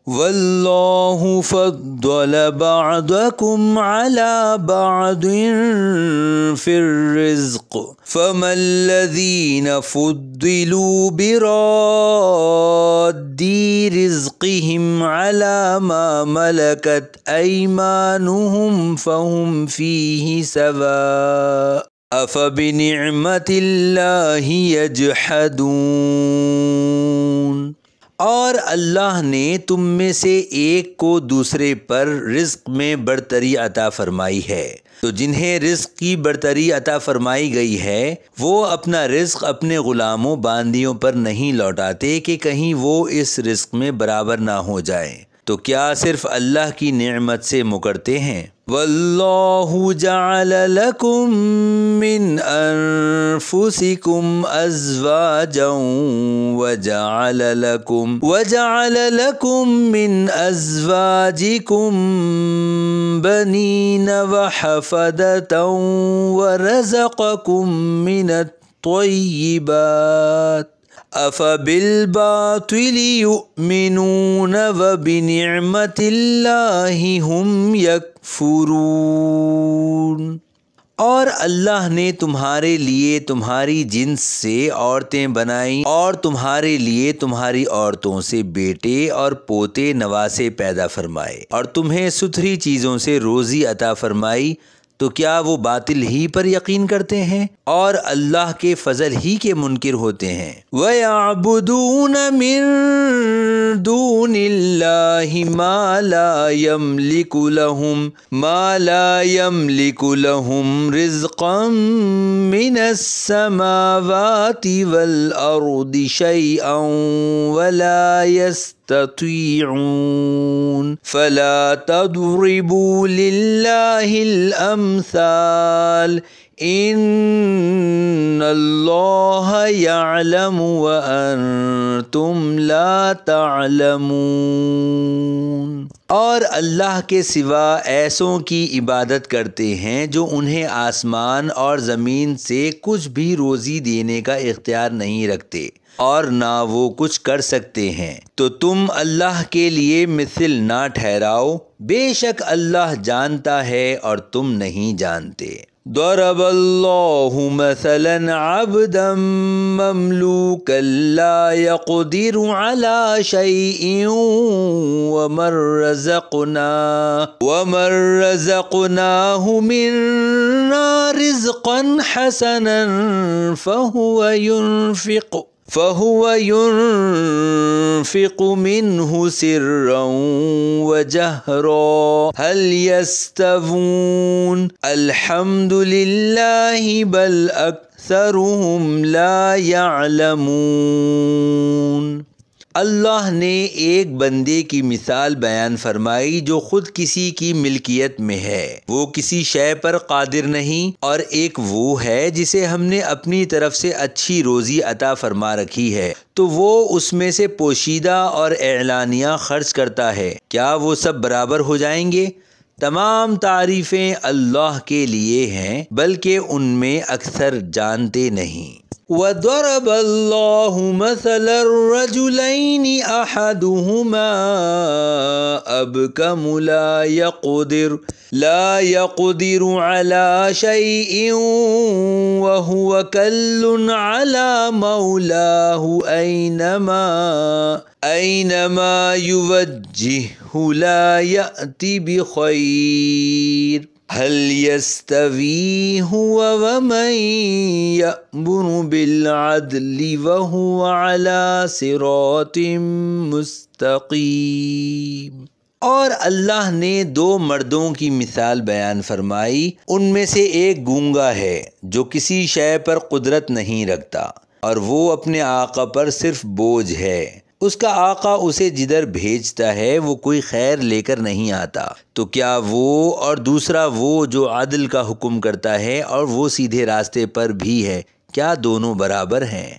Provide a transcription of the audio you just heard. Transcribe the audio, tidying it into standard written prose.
واللہ فضل بعضکم علی بعض فی الرزق فما الذین فضلوا براد رزقهم علی ما ملکت ایمانهم فهم فیہ سواء افبنعمت اللہ یجحدون۔ اور اللہ نے تم میں سے ایک کو دوسرے پر رزق میں برتری عطا فرمائی ہے، تو جنہیں رزق کی برتری عطا فرمائی گئی ہے وہ اپنا رزق اپنے غلاموں باندیوں پر نہیں لوٹاتے کہ کہیں وہ اس رزق میں برابر نہ ہو جائیں، تو کیا صرف اللہ کی نعمت سے مکرتے ہیں؟ واللہ جعل لکم من انفسکم ازواجا وجعل لکم من ازواجکم بنین وحفدة ورزقکم من الطیبات افبالباطل یؤمنون وبنعمت اللہ ہم یکفرون۔ اور اللہ نے تمہارے لیے تمہاری جنس سے عورتیں بنائیں اور تمہارے لیے تمہاری عورتوں سے بیٹے اور پوتے نواسے پیدا فرمائے اور تمہیں ستھری چیزوں سے روزی عطا فرمائی، تو کیا وہ باطل ہی پر یقین کرتے ہیں اور اللہ کے فضل ہی کے منکر ہوتے ہیں؟ وَيَعْبُدُونَ مِن دُونِ اللَّهِ مَا لَا يَمْلِكُ لَهُمْ رِزْقًا مِّنَ السَّمَاوَاتِ وَالْأَرْضِ شَيْئًا وَلَا يَسْتَطِيعُونَ فَلَا تَضْرِبُوا لِلَّهِ الْأَمْثَالَ ان اللہ یعلم وانتم لا تعلمون۔ اور اللہ کے سوا ایسوں کی عبادت کرتے ہیں جو انہیں آسمان اور زمین سے کچھ بھی روزی دینے کا اختیار نہیں رکھتے اور نہ وہ کچھ کر سکتے ہیں، تو تم اللہ کے لیے مثل نہ ٹھہراؤ، بے شک اللہ جانتا ہے اور تم نہیں جانتے۔ ضرب اللہ مثلا عبدا مملوکا لا يقدر على شيء ومن رزقناه منا رزقا حسنا فهو ينفق منه سرا وجهرا هل يستوون الحمد لله بل أكثرهم لا يعلمون۔ اللہ نے ایک بندے کی مثال بیان فرمائی جو خود کسی کی ملکیت میں ہے، وہ کسی شے پر قادر نہیں، اور ایک وہ ہے جسے ہم نے اپنی طرف سے اچھی روزی عطا فرما رکھی ہے، تو وہ اس میں سے پوشیدہ اور اعلانیہ خرچ کرتا ہے، کیا وہ سب برابر ہو جائیں گے؟ تمام تعریفیں اللہ کے لیے ہیں، بلکہ ان میں اکثر جانتے نہیں۔ وَضَرَبَ اللَّهُ مَثَلًا رَجُلَيْنِ أَحَدُهُمَا أَبْكَمُ لَا يَقْدِرُ عَلَى شَيْءٍ وَهُوَ كَلٌّ عَلَى مَوْلَاهُ أَيْنَمَا يُوَجِّههُ لَا يَأْتِ بِخَيْرٍ هل يستوي هو ومن يأمر بالعدل وهو على صراط مستقيم۔ اور اللہ نے دو مردوں کی مثال بیان فرمائی، ان میں سے ایک گونگا ہے جو کسی شے پر قدرت نہیں رکھتا، اور وہ اپنے آقا پر صرف بوجھ ہے، اس کا آقا اسے جدھر بھیجتا ہے وہ کوئی خیر لے کر نہیں آتا، تو کیا وہ اور دوسرا وہ جو عدل کا حکم کرتا ہے اور وہ سیدھے راستے پر بھی ہے، کیا دونوں برابر ہیں؟